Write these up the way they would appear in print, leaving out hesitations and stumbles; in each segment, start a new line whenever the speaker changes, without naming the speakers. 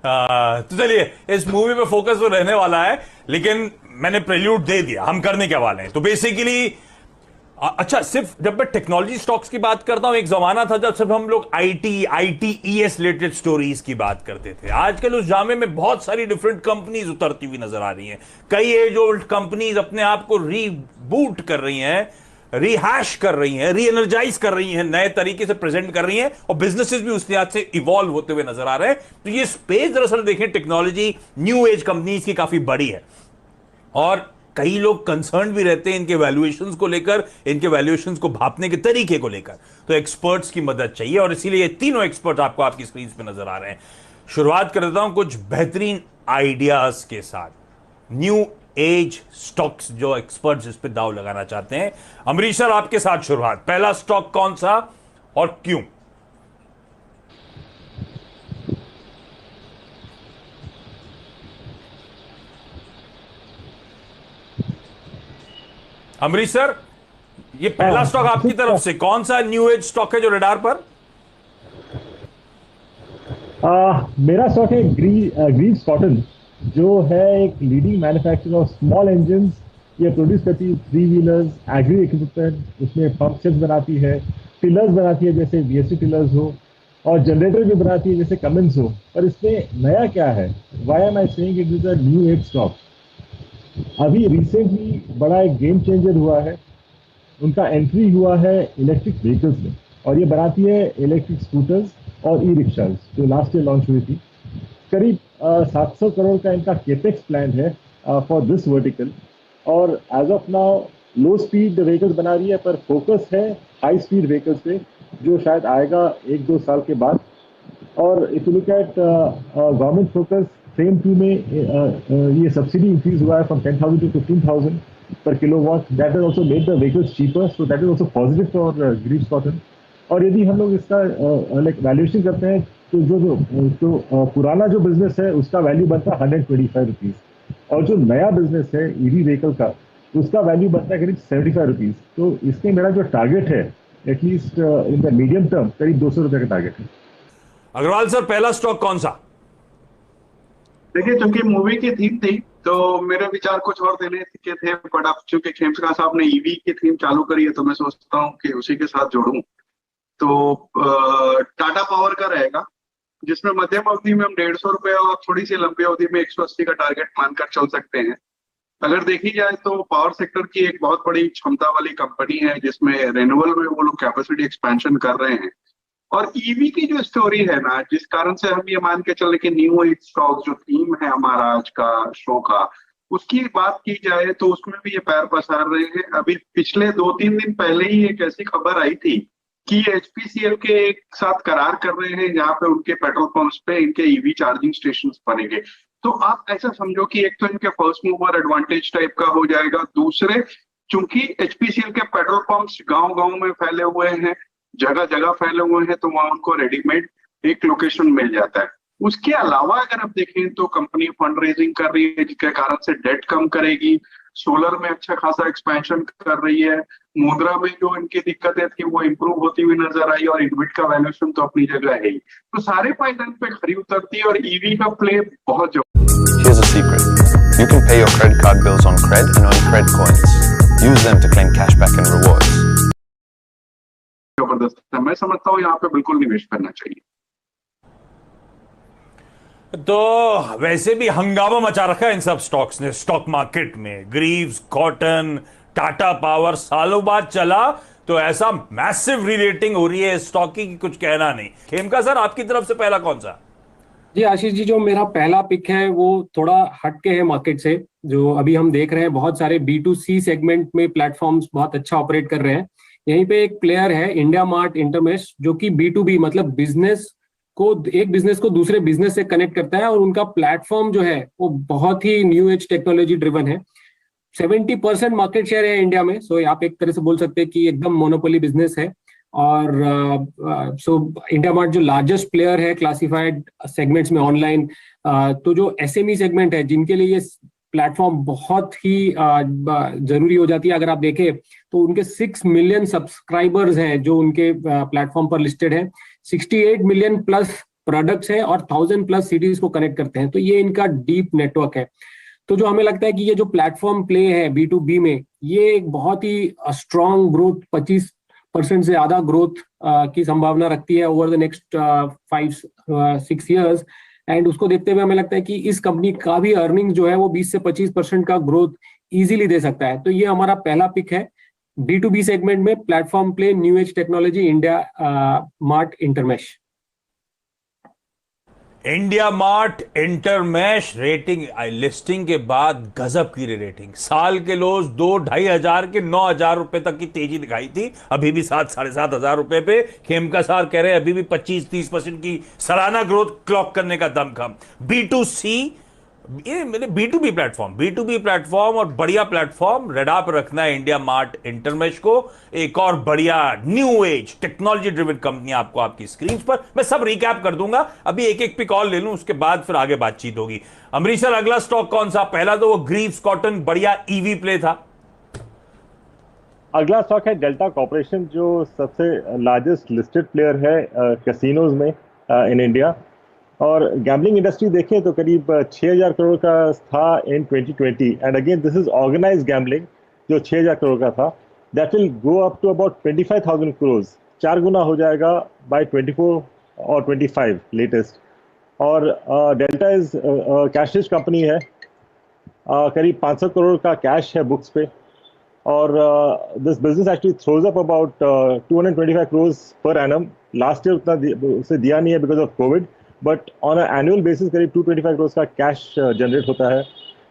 तो चलिए, इस मूवी पे फोकस तो रहने वाला है, लेकिन मैंने प्रेल्यूड दे दिया हम करने क्या वाले हैं। तो बेसिकली अच्छा, सिर्फ जब मैं टेक्नोलॉजी स्टॉक्स की बात करता हूं, एक जमाना था जब सिर्फ हम लोग आईटीईएस रिलेटेड स्टोरीज की बात करते थे। आजकल उस जामे में बहुत सारी डिफरेंट कंपनीज उतरती हुई नजर आ रही हैं। कई एज ओल्ड कंपनीज अपने आप को रीबूट कर रही हैं, रिहैश कर रही हैं, री एनर्जाइज कर रही हैं, नए तरीके से प्रेजेंट कर रही हैं, और बिजनेसेस भी उस लिहाज से इवॉल्व होते हुए नजर आ रहे हैं। तो ये स्पेस दरअसल देखें, टेक्नोलॉजी न्यू एज कंपनीज की काफी बड़ी है, और कई लोग कंसर्न भी रहते हैं इनके वैल्यूएशंस को लेकर, इनके वैल्यूएशंस को भापने के तरीके को लेकर। तो एक्सपर्ट्स की मदद चाहिए, और इसीलिए ये तीनों एक्सपर्ट आपको आपकी स्क्रीन पे नजर आ रहे हैं। शुरुआत कर देता हूं कुछ बेहतरीन आइडियाज के साथ। न्यू एज स्टॉक्स, जो एक्सपर्ट्स इस पे दाव लगाना चाहते हैं। अमरीश सर, आपके साथ शुरुआत। पहला स्टॉक कौन सा और क्यों? अमरीश सर, ये पहला स्टॉक आपकी
आशीष,
तरफ से कौन सा न्यू एज स्टॉक है जो रडार पर?
मेरा शौक है ग्रीव्स कॉटन, जो है एक leading manufacturer of small engine. ये प्रोड्यूस करती है थ्री व्हीलर्स, एग्री इक्विपमेंट, उसमें पंप सेट्स बनाती है, टिलर्स बनाती है जैसे बीएससी टिलर्स हो, और जनरेटर भी बनाती है जैसे कमेंस हो। और इसमें नया क्या है? Why am I saying it is a new age stock? अभी रिसेंटली बड़ा एक गेम चेंजर हुआ है। उनका एंट्री हुआ है इलेक्ट्रिक व्हीकल्स में, और ये बनाती है इलेक्ट्रिक स्कूटर्स और ई रिक्शाज, जो लास्ट ईयर लॉन्च हुई थी। करीब 700 करोड़ का इनका केपेक्स प्लान है फॉर दिस वर्टिकल। और as of now low speed vehicles बना रही है, पर फोकस है हाई स्पीड व्हीकल्स पे, जो शायद आएगा 1-2 साल के बाद। और if you look at government focus, frame 2 में ये सब्सिडी इंक्रीज हुआ है from 10,000 to 15,000 per kilowatt. That has also made the vehicles cheaper, so that is also positive for Greaves Cotton. और यदि हम लोग इसका लाइक वैल्यूएशन करते हैं, तो जो पुराना जो बिजनेस है उसका वैल्यू बनता है 125 रुपीज, और जो नया बिजनेस है ईवी व्हीकल का, उसका वैल्यू बनता है करीब 75 रुपीज। तो इसमें मेरा जो टारगेट है, at least in the medium term, करीब 200 रुपए का टारगेट है।
अग्रवाल सर, पहला स्टॉक कौन सा?
देखिए, चूंकि मूवी की थीम थी तो मेरे विचार कुछ और देने के थे, बट अब चूंकि खेमसरा साहब ने ईवी की थीम चालू करी है तो मैं सोचता हूँ कि उसी के साथ जोड़ूं। तो टाटा पावर का रहेगा, जिसमें मध्यम अवधि में हम 150 रुपए और थोड़ी सी लंबी अवधि में 180 का टारगेट मानकर चल सकते हैं। अगर देखी जाए तो पावर सेक्टर की एक बहुत बड़ी क्षमता वाली कंपनी है, जिसमें रेन्यूएबल में वो लोग कैपेसिटी एक्सपेंशन कर रहे हैं। और ईवी की जो स्टोरी है ना, जिस कारण से हम ये मान के चले कि न्यू एज स्टॉक जो थीम है हमारा आज का शो का, उसकी बात की जाए तो उसमें भी ये पैर पसार रहे हैं। अभी पिछले 2-3 दिन पहले ही एक ऐसी खबर आई थी कि एचपीसीएल के एक साथ करार कर रहे हैं, जहाँ पे उनके पेट्रोल पंप्स पे इनके ईवी चार्जिंग स्टेशन बनेंगे। तो आप ऐसा समझो कि एक तो इनके फर्स्ट मूवर एडवांटेज टाइप का हो जाएगा, दूसरे चूंकि एचपीसीएल के पेट्रोल पंप्स गांव गांव में फैले हुए हैं, जगह जगह फैले हुए हैं, तो वहां उनको रेडीमेड एक लोकेशन मिल जाता है। उसके अलावा अगर आप देखें तो कंपनी फंड रेजिंग कर रही है, जिसके कारण से डेट कम करेगी। सोलर में अच्छा खासा एक्सपेंशन कर रही है। मुद्रा में जो इनकी दिक्कतें थी वो इम्प्रूव होती हुई नजर आई, और इन्विट का वैल्यूएशन तो अपनी जगह है ही। तो सारे पायदान पे खरी उतरती है, और ईवी का प्ले बहुत
Here's a secret. You can pay your credit card bills on Cred and earn Cred coins. Use them to claim cashback and rewards.
जबरदस्त है। मैं समझता हूँ यहाँ पे बिल्कुल निवेश करना चाहिए।
तो वैसे भी हंगामा मचा रखा है इन सब स्टॉक्स ने स्टॉक मार्केट में। ग्रीव्स कॉटन, टाटा पावर सालों बाद चला, तो ऐसा मैसिव रीरेटिंग हो रही है स्टॉक की कि कुछ कहना नहीं। खेमका सर, आपकी तरफ से पहला कौन सा?
जी आशीष जी, जो मेरा पहला पिक है वो थोड़ा हटके है मार्केट से। जो अभी हम देख रहे हैं, बहुत सारे B2C सेगमेंट में प्लेटफॉर्म्स बहुत अच्छा ऑपरेट कर रहे हैं। यहीं पे एक प्लेयर है इंडिया मार्ट इंटरमेश, जो कि B2B मतलब एक बिजनेस को दूसरे बिजनेस से कनेक्ट करता है, और उनका प्लेटफॉर्म जो है वो बहुत ही न्यू एज टेक्नोलॉजी ड्रिवन है। 70% मार्केट शेयर है इंडिया में, सो आप एक तरह से बोल सकते हैं कि एकदम मोनोपोली बिजनेस है। और सो इंडिया मार्ट जो लार्जेस्ट प्लेयर है क्लासिफाइड सेगमेंट्स में ऑनलाइन, तो जो एसएमई सेगमेंट है जिनके लिए ये प्लेटफॉर्म बहुत ही जरूरी हो जाती है। अगर आप देखें तो उनके 6 मिलियन सब्सक्राइबर्स हैं जो उनके प्लेटफॉर्म पर लिस्टेड है। 68 मिलियन प्लस प्रोडक्ट्स है और 1000+ सिटीज को कनेक्ट करते हैं, तो ये इनका डीप नेटवर्क है। तो जो हमें लगता है कि ये जो प्लेटफॉर्म प्ले है B2B में, ये एक बहुत ही स्ट्रॉन्ग ग्रोथ, 25% से ज्यादा ग्रोथ की संभावना रखती है over the next 5-6 years. And उसको देखते हुए हमें लगता है कि इस कंपनी का भी अर्निंग जो है वो 20 से 25% का ग्रोथ इजीली दे सकता है। तो ये हमारा पहला पिक है B2B सेगमेंट में, platform play, new age technology, India mart Intermesh.
India mart Intermesh rating listing के बाद गजब की रेटिंग, साल के लोज 2-2,500 के 9,000 रुपए तक की तेजी दिखाई थी, अभी भी 7-7,500 रुपए पे। खेमका सार कह रहे हैं अभी भी 25-30% की सालाना ग्रोथ क्लॉक करने का दमखम। B2C, ये मेरे B2B प्लेटफॉर्म और बढ़िया प्लेटफॉर्म रेडा पर रखना है इंडिया मार्ट इंटरमेश को। एक और बढ़िया new age technology driven company आपको आपकी स्क्रीन पर, मैं सब रिकैप कर दूंगा, अभी एक एक पिक और ले लूं, उसके बाद फिर आगे बातचीत होगी। अमरीश सर, अगला स्टॉक कौन सा? पहला तो वो ग्रीव्स कॉटन, बढ़िया ईवी प्ले था।
अगला स्टॉक है डेल्टा कॉर्पोरेशन, जो सबसे लार्जेस्ट लिस्टेड प्लेयर है कैसीनोज में इन इंडिया। और गैम्बलिंग इंडस्ट्री देखें तो करीब 6,000 करोड़ का था in 2020, and again this is organised gambling जो 6,000 करोड़ का था, that will go up to about 25,000 crore, 4 गुना हो जाएगा बाय 24 और 25 लेटेस्ट। और Delta is cash rich company है, करीब 500 करोड़ का कैश है बुक्स पे, और this business actually throws up about 225 crore per annum. Last year उतना उसे दिया नहीं है because of Covid, but on annual basis करीब 225 करोड़ का कैश जनरेट होता है।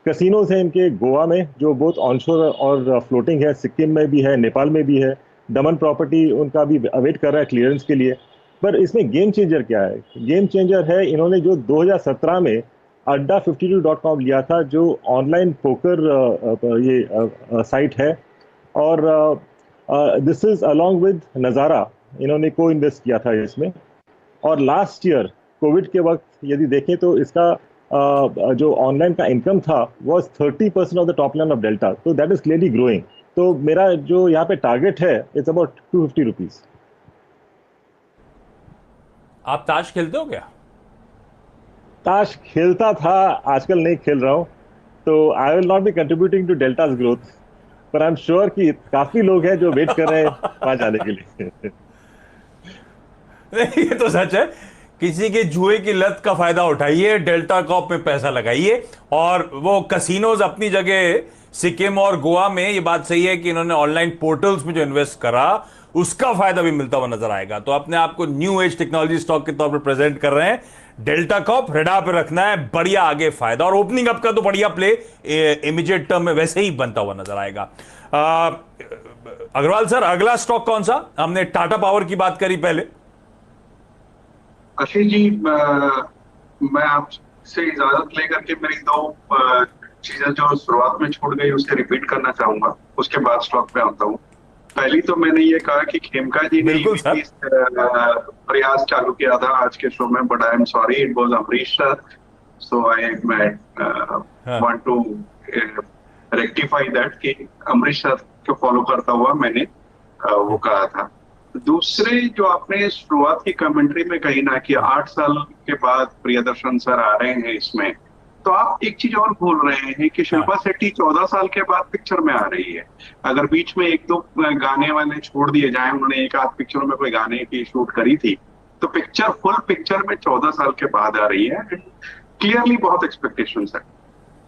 कैसीनोज हैं इनके गोवा में जो बहुत ऑनशोर और फ्लोटिंग है, सिक्किम में भी है, नेपाल में भी है, दमन प्रॉपर्टी उनका भी अवेट कर रहा है क्लियरेंस के लिए। पर इसमें गेम चेंजर क्या है? गेम चेंजर है इन्होंने जो 2017 में adda52.com लिया था, जो ऑनलाइन पोकर ये साइट है, और दिस इज अलॉन्ग विद नज़ारा, इन्होंने को इन्वेस्ट किया था इसमें। और लास्ट ईयर कोविड के वक्त यदि देखें तो इसका जो ऑनलाइन का इनकम था वो 30% of the top line of delta, तो दैट इज क्लियरली ग्रोइंग। तो मेरा जो यहाँ पे टारगेट है इट्स अबाउट 250 रुपीज।
आप ताश खेलते हो क्या?
ताश खेलता था, आजकल नहीं खेल रहा हूँ, तो I will not be contributing to Delta's growth, पर आई एम श्योर कि काफी लोग हैं जो वेट कर रहे हैं वहां जाने के लिए।
नहीं, ये तो सच है, किसी के जुए की लत का फायदा उठाइए, डेल्टा कॉप में पैसा लगाइए। और वो कैसीनोज अपनी जगह सिक्किम और गोवा में, ये बात सही है कि इन्होंने ऑनलाइन पोर्टल्स में जो इन्वेस्ट करा उसका फायदा भी मिलता हुआ नजर आएगा। तो अपने आप को न्यू एज टेक्नोलॉजी स्टॉक के तौर पर प्रेजेंट कर रहे हैं। डेल्टा कॉप रेडा पे रखना है, बढ़िया आगे फायदा, और ओपनिंग अप का तो बढ़िया प्ले इमीडिएट टर्म में वैसे ही बनता हुआ नजर आएगा। अग्रवाल सर, अगला स्टॉक कौन सा? हमने टाटा पावर की बात करी पहले।
आशीष जी, मैं आपसे इजाजत लेकर के मेरी दो चीजें जो शुरुआत में छूट गई उसे रिपीट करना चाहूंगा, उसके बाद स्टॉक पे आता हूँ। पहली तो मैंने ये कहा कि खेमका जी ने प्रयास चालू किया था आज के शो में, but I am sorry, it was Amrish sir, so I want to rectify that कि अमरीश सर को फॉलो करता हुआ मैंने वो कहा था। दूसरे जो आपने शुरुआत की कमेंट्री में कही ना कि 8 साल के बाद प्रियदर्शन सर आ रहे हैं इसमें, तो आप एक चीज और भूल रहे हैं कि शिल्पा शेट्टी 14 साल के बाद पिक्चर में आ रही है। अगर बीच में 1-2 गाने वाले छोड़ दिए जाए, उन्होंने 1-8 पिक्चरों में कोई गाने की शूट करी थी, तो पिक्चर फुल पिक्चर में 14 साल के बाद आ रही है। क्लियरली बहुत एक्सपेक्टेशंस है।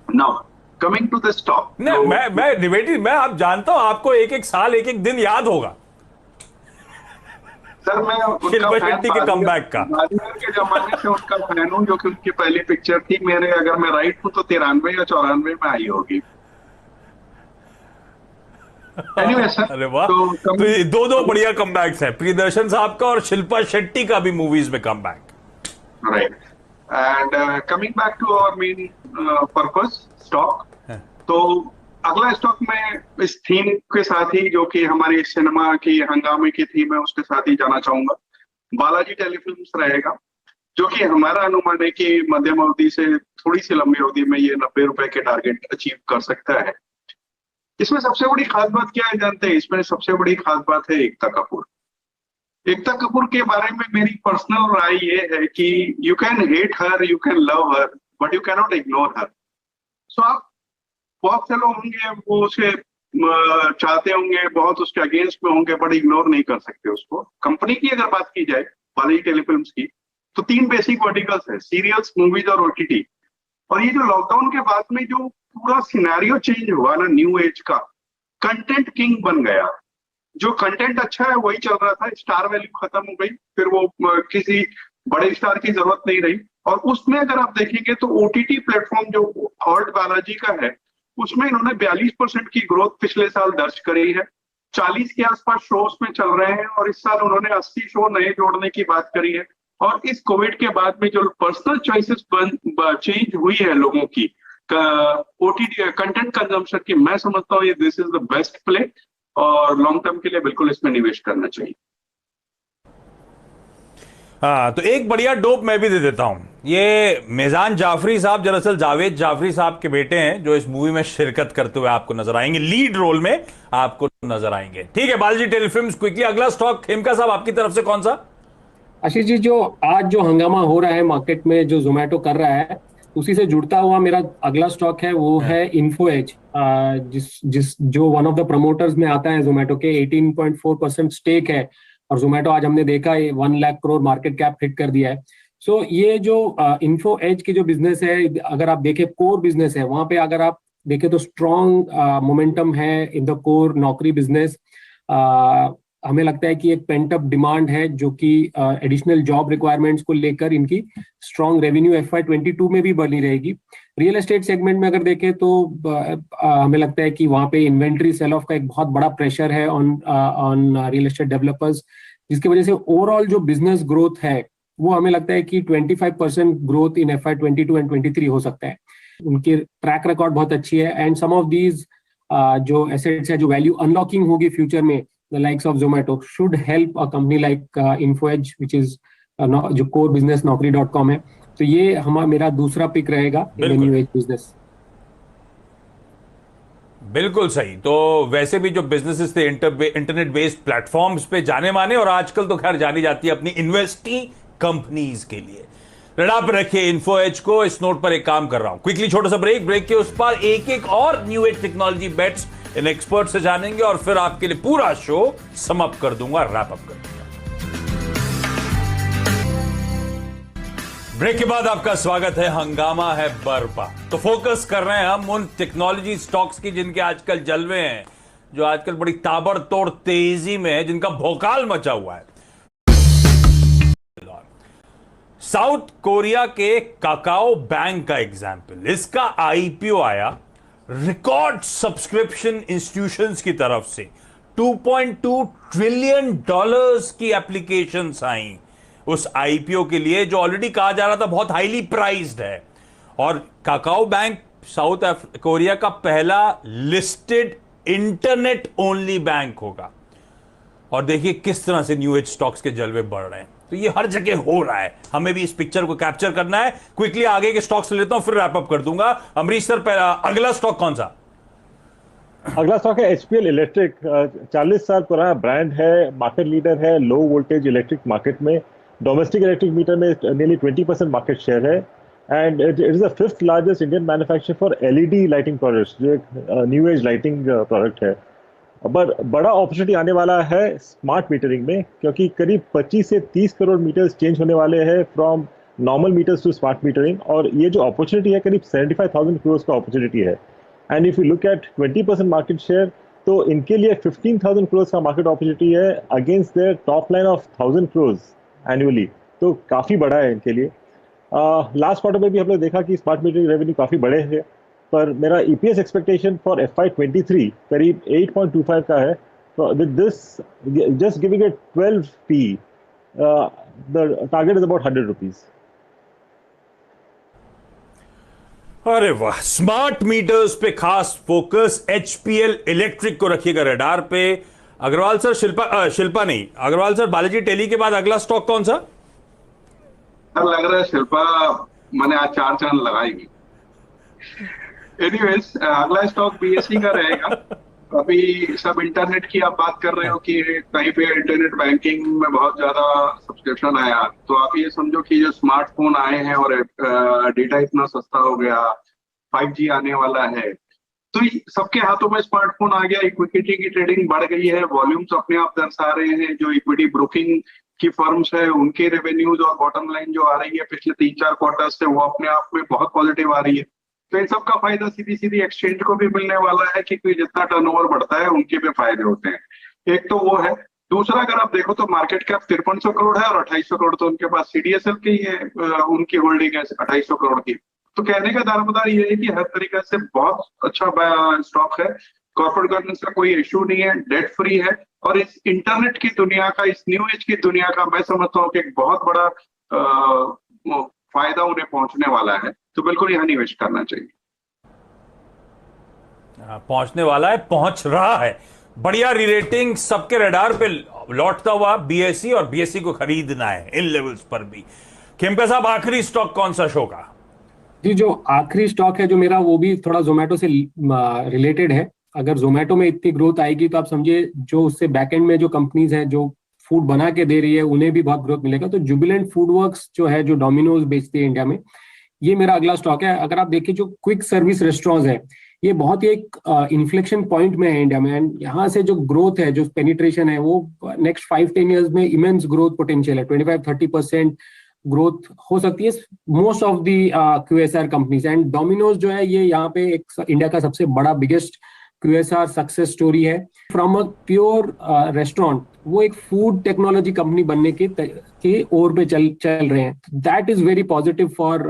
Now coming to the stock,
मैं आप जानता हूं आपको एक साल एक दिन याद होगा
सर। मैं
शिल्पा शेट्टी के कमबैक का
के जमाने से उनका फैन हूं, जो कि उनकी पहली पिक्चर थी मेरे, अगर मैं राइट हूं तो 93 या 94 में आई होगी। Anyway, सर,
अरे वाह, तो ये दो बढ़िया कमबैक्स है, प्रियदर्शन साहब का और शिल्पा शेट्टी का भी मूवीज में comeback.
Right, and coming back to our main purpose stock, तो अगला स्टॉक में इस थीम के साथ ही, जो कि हमारी सिनेमा की हंगामे की थीम है, उसके साथ ही जाना चाहूंगा। बालाजी टेलीफिल्म्स रहेगा, जो कि हमारा अनुमान है कि मध्यम अवधि से थोड़ी सी लंबी अवधि में ये 90 रुपए के टारगेट अचीव कर सकता है। इसमें सबसे बड़ी खास बात क्या है जानते हैं? इसमें सबसे बड़ी खास बात है एकता कपूर। एकता कपूर के बारे में मेरी पर्सनल राय ये है कि you can hate her, you can love her, but you cannot ignore her. So आप बहुत से लोग होंगे वो उसे चाहते होंगे, बहुत उसके अगेंस्ट में होंगे, बट इग्नोर नहीं कर सकते उसको। कंपनी की अगर बात की जाए बालाजी टेलीफिल्म्स की, तो 3 बेसिक वर्टिकल्स है, सीरियल्स, मूवीज और ओटीटी। और ये जो लॉकडाउन के बाद में जो पूरा सिनेरियो चेंज हुआ ना न्यू एज का, कंटेंट किंग बन गया। जो कंटेंट अच्छा है वही चल रहा था, स्टार वैल्यू खत्म हो गई, फिर वो किसी बड़े स्टार की जरूरत नहीं रही। और उसमें अगर आप देखेंगे तो ओटीटी प्लेटफॉर्म जो हॉल्ट बालाजी का है, उसमें इन्होंने 42% की ग्रोथ पिछले साल दर्ज करी है। 40 के आसपास शोज में चल रहे हैं और इस साल उन्होंने 80 शो नए जोड़ने की बात करी है। और इस कोविड के बाद में जो पर्सनल चॉइसेस चेंज हुई है लोगों की ओटीटी कंटेंट कंजम्पशन की, मैं समझता हूँ ये this is the best play और लॉन्ग टर्म के लिए बिल्कुल इसमें निवेश करना चाहिए।
हाँ, तो एक बढ़िया डोप मैं भी दे देता हूं। ये मिजान जाफरी साहब दरअसल जावेद जाफरी साहब के बेटे हैं, जो इस मूवी में शिरकत करते हुए आपको नजर आएंगे, लीड रोल में आपको नजर आएंगे। ठीक है, बालाजी टेलीफिल्म्स क्विकली अगला स्टॉक खेमका साहब आपकी तरफ से कौन सा?
आशीष जी, जो आज जो हंगामा हो रहा है मार्केट में, जो जोमेटो कर रहा है, उसी से जुड़ता हुआ मेरा अगला स्टॉक है, वो है इन्फो एज, जो वन ऑफ द प्रमोटर्स में आता है जोमेटो के। 18.4% स्टेक है और जोमेटो आज हमने देखा 1 lakh crore market cap hit कर दिया है। सो ये जो इन्फो एज की जो बिजनेस है, अगर आप देखें कोर बिजनेस है, वहां पे अगर आप देखें तो स्ट्रॉन्ग मोमेंटम है इन द कोर नौकरी बिजनेस। हमें लगता है कि एक पेंट अप डिमांड है जो कि एडिशनल जॉब रिक्वायरमेंट्स को लेकर इनकी स्ट्रॉन्ग रेवेन्यू FY22 में भी बनी रहेगी। रियल एस्टेट सेगमेंट में अगर देखें तो हमें लगता है कि वहां पे इन्वेंट्री सेल ऑफ का एक बहुत बड़ा प्रेशर है ऑन रियल एस्टेट डेवलपर्स, जिसकी वजह से ओवरऑल जो बिजनेस ग्रोथ है वो हमें लगता है कि 25% ग्रोथ इन FY22 एंड 23 हो सकता है। उनकी ट्रैक रिकॉर्ड बहुत अच्छी है एंड सम ऑफ दीज जो एसेट्स है, जो वैल्यू अनलॉकिंग होगी फ्यूचर में, the likes of Zomato should help a company like InfoEdge, which is जो core business naukri.com है। तो ये मेरा दूसरा पिक रहेगा in the new age business.
बिल्कुल सही। तो वैसे भी जो बिजनेसेस थे इंटरनेट बेस्ड प्लेटफॉर्म्स पे जाने माने, और आजकल तो खैर जानी जाती है अपनी इन्वेस्टी कंपनीज के लिए। रडार पर रखिए इन्फो एज को। इस नोट पर एक काम कर रहा हूं, क्विकली छोटा सा ब्रेक के उस पर एक एक और न्यू एज टेक्नोलॉजी बेट्स इन एक्सपर्ट से जानेंगे और फिर आपके लिए पूरा शो समाप्त कर दूंगा, रैप अप कर दूंगा। ब्रेक के बाद आपका स्वागत है। हंगामा है बर्पा। तो फोकस कर रहे हैं हम उन टेक्नोलॉजी स्टॉक्स की जिनके आजकल जलवे हैं, जो आजकल बड़ी ताबड़तोड़ तेजी में है, जिनका भौकाल मचा हुआ है। साउथ कोरिया के काकाओ बैंक का एग्जाम्पल, इसका आईपीओ आया रिकॉर्ड सब्सक्रिप्शन इंस्टीट्यूशंस की तरफ से। $2.2 ट्रिलियन की एप्लीकेशंस आई उस आईपीओ के लिए, जो ऑलरेडी कहा जा रहा था बहुत हाईली प्राइस्ड है। और काकाओ बैंक साउथ कोरिया का पहला लिस्टेड इंटरनेट ओनली बैंक होगा। और देखिए किस तरह से न्यू एज स्टॉक्स के जलवे बढ़ रहे हैं। तो ये हर जगह हो रहा है, हमें भी इस पिक्चर को कैप्चर करना है। क्विकली आगे के स्टॉक्स लेता हूं, फिर रैप अप कर दूंगा। अमरीश सर, अगला स्टॉक कौन सा?
अगला स्टॉक है HPL इलेक्ट्रिक। 40 साल पुराना ब्रांड है, मार्केट लीडर है लो वोल्टेज इलेक्ट्रिक मार्केट में। डोमेस्टिक इलेक्ट्रिक मीटर में नियरली 20% मार्केट शेयर है and it is the 5th largest Indian manufacturer for LED lighting products, जो एक न्यू एज लाइटिंग प्रोडक्ट है। बड़ा अपॉर्चुनिटी आने वाला है स्मार्ट मीटरिंग में, क्योंकि करीब 25 से 30 करोड़ मीटर्स चेंज होने वाले हैं from normal meters to smart metering. और ये जो अपॉर्चुनिटी है करीब 75,000 करोड़ का अपॉर्चुनिटी है। And if you look at 20% market share, तो इनके लिए 15,000 करोड़ का मार्केट अपॉर्चुनिटी है against their top line of 1,000 crore annually. तो काफ़ी बड़ा है इनके लिए। लास्ट क्वार्टर में भी हम लोग देखा कि स्मार्ट मीटरिंग रेवेन्यू काफ़ी बड़े हैं, पर मेरा EPS एक्सपेक्टेशन फॉर FY23 करीब 8.25 का है। With this just giving it 12p, the target is about 100 rupees.
अरे वाह, स्मार्ट मीटर्स पे खास फोकस। HPL इलेक्ट्रिक को रखिएगा रडार पे। अग्रवाल सर, शिल्पा नहीं, अग्रवाल सर, बालाजी टेली के बाद अगला स्टॉक कौन सा?
लग रहा है शिल्पा मैंने आज 4 चांद लगाएगी। एनीवेज, अगला स्टॉक BSE का रहेगा। अभी सब इंटरनेट की आप बात कर रहे हो कि कहीं पे इंटरनेट बैंकिंग में बहुत ज्यादा सब्सक्रिप्शन आया, तो आप ये समझो कि जो स्मार्टफोन आए हैं और डेटा इतना सस्ता हो गया, 5G आने वाला है, तो सबके हाथों में स्मार्टफोन आ गया, इक्विटी की ट्रेडिंग बढ़ गई है, वॉल्यूम्स अपने आप दर्शा रहे हैं, जो इक्विटी ब्रोकिंग की फर्म्स है उनके रेवेन्यूज और बॉटम लाइन जो आ रही है पिछले 3-4 क्वार्टर से, वो अपने आप में बहुत पॉजिटिव आ रही है। तो इन सब का फायदा सीधी सीधी एक्सचेंज को भी मिलने वाला है, क्योंकि जितना टर्नओवर बढ़ता है उनके भी फायदे होते हैं। एक तो वो है। दूसरा, अगर आप देखो तो मार्केट कैप 5300 करोड़ है और 2800 करोड़ तो उनके पास सीडीएसएल की है, उनकी होल्डिंग है 2800 करोड़ की। तो कहने का दारोमदार ये है कि हर तरीके से बहुत अच्छा स्टॉक है, कॉर्पोरेट गवर्नेंस का कोई इश्यू नहीं है, डेट फ्री है, और इस इंटरनेट की दुनिया का, इस न्यू एज की दुनिया का मैं समझता हूँ कि एक बहुत बड़ा फायदा उन्हें पहुंचने वाला है। तो बिल्कुल यहाँ निवेश करना चाहिए।
पहुंचने वाला है, पहुंच रहा है। बढ़िया रीरेटिंग, सबके रडार पे लौटता हुआ बीएसई, और बीएसई को खरीदना है इन लेवल्स पर भी। खेमका साहब, आखिरी स्टॉक कौन सा शो का?
जी, जो आखिरी स्टॉक है जो मेरा, वो भी थोड़ा जोमेटो से रिलेटेड है। अगर जोमेटो में इतनी ग्रोथ आएगी तो आप समझिए जो उससे बैकएंड में जो कंपनीज हैं जो फूड बना के दे रही है उन्हें भी बहुत ग्रोथ मिलेगा। तो जुबिलेंट फूड वर्क्स जो है, जो डोमिनोज बेचती है इंडिया में, ये मेरा अगला स्टॉक है। अगर आप देखिए जो क्विक सर्विस रेस्टोरेंट्स है, ये बहुत ही एक इन्फ्लेक्शन पॉइंट में है इंडिया में, एंड यहाँ से जो ग्रोथ है, जो पेनिट्रेशन है, वो नेक्स्ट 5-10 ईयर्स में इमेंस ग्रोथ पोटेंशियल है। 25-30% ग्रोथ हो सकती है most of the QSR companies. And Domino's जो है, ये यहाँ पे एक इंडिया का सबसे बड़ा बिगेस्ट QSR सक्सेस स्टोरी है। फ्रॉम अ प्योर रेस्टोरेंट वो एक फूड टेक्नोलॉजी कंपनी बनने के ओर पे चल रहे हैं। That is very positive for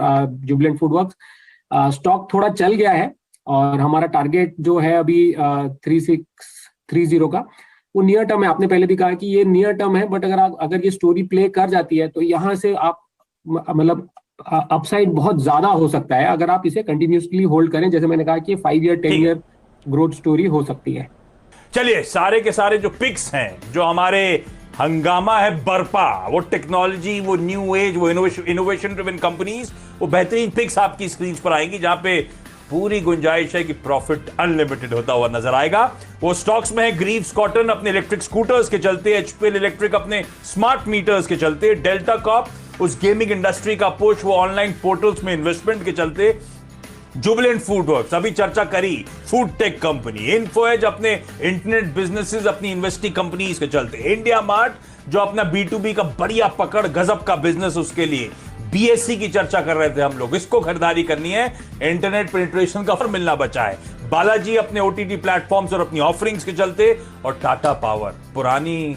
Jubilant food works. Stock थोड़ा चल गया है और हमारा टारगेट जो है अभी 3630 का, वो नियर टर्म है। आपने पहले भी कहा कि ये नियर टर्म है, बट अगर ये स्टोरी प्ले कर जाती है तो यहाँ से आप मतलब अपसाइड बहुत ज्यादा हो सकता है अगर आप इसे कंटिन्यूसली होल्ड करें। जैसे मैंने कहा कि 5 ईयर 10 ईयर ग्रोथ स्टोरी हो सकती है।
चलिए, सारे के सारे जो पिक्स हैं, जो हमारे हंगामा है बरपा, वो टेक्नोलॉजी, वो न्यू एज, वो इनोवेशन ड्रिवन कंपनीज, वो बेहतरीन पिक्स आपकी स्क्रीन पर आएंगी, जहां पे पूरी गुंजाइश है कि प्रॉफिट अनलिमिटेड होता हुआ नजर आएगा। वो स्टॉक्स में है ग्रीव्स कॉटन अपने इलेक्ट्रिक स्कूटर्स के चलते, HPL इलेक्ट्रिक अपने स्मार्ट मीटर्स के चलते, डेल्टा कॉर्प उस गेमिंग इंडस्ट्री का पुश, वो ऑनलाइन पोर्टल्स में इन्वेस्टमेंट के चलते, जुबिलेंट फूड वर्क्स अभी चर्चा करी, फूड टेक कंपनी, इन्फोएज अपने इंटरनेट बिजनेसेस, अपनी इन्वेस्टिंग कंपनीज के चलते, इंडिया मार्ट जो अपना B2B का बढ़िया पकड़, गजब का बिजनेस, उसके लिए BSE की चर्चा कर रहे थे हम लोग, इसको खरीदारी करनी है, इंटरनेट पेनिट्रेशन का ऑफर मिलना बचा है। बालाजी अपने OTT प्लेटफॉर्म्स और अपनी ऑफरिंग्स के चलते, और टाटा पावर, पुरानी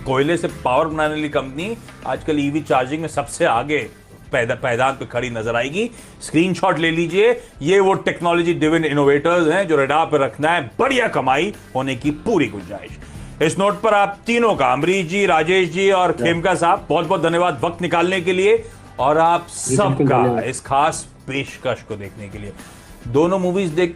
कोयले से पावर बनाने वाली कंपनी, आजकल EV चार्जिंग में सबसे आगे पैदान पे खड़ी नजर आएगी। स्क्रीनशॉट ले लीजिए, ये वो टेक्नोलॉजी ड्रिवन इनोवेटर्स हैं जो रडार पे रखना है, बढ़िया कमाई होने की पूरी गुंजाइश। इस नोट पर आप तीनों का, अमरीश जी, राजेश जी और खेमका साहब, बहुत बहुत धन्यवाद वक्त निकालने के लिए, और आप सबका इस खास पेशकश को देखने के लिए। दोनों मूवीज देख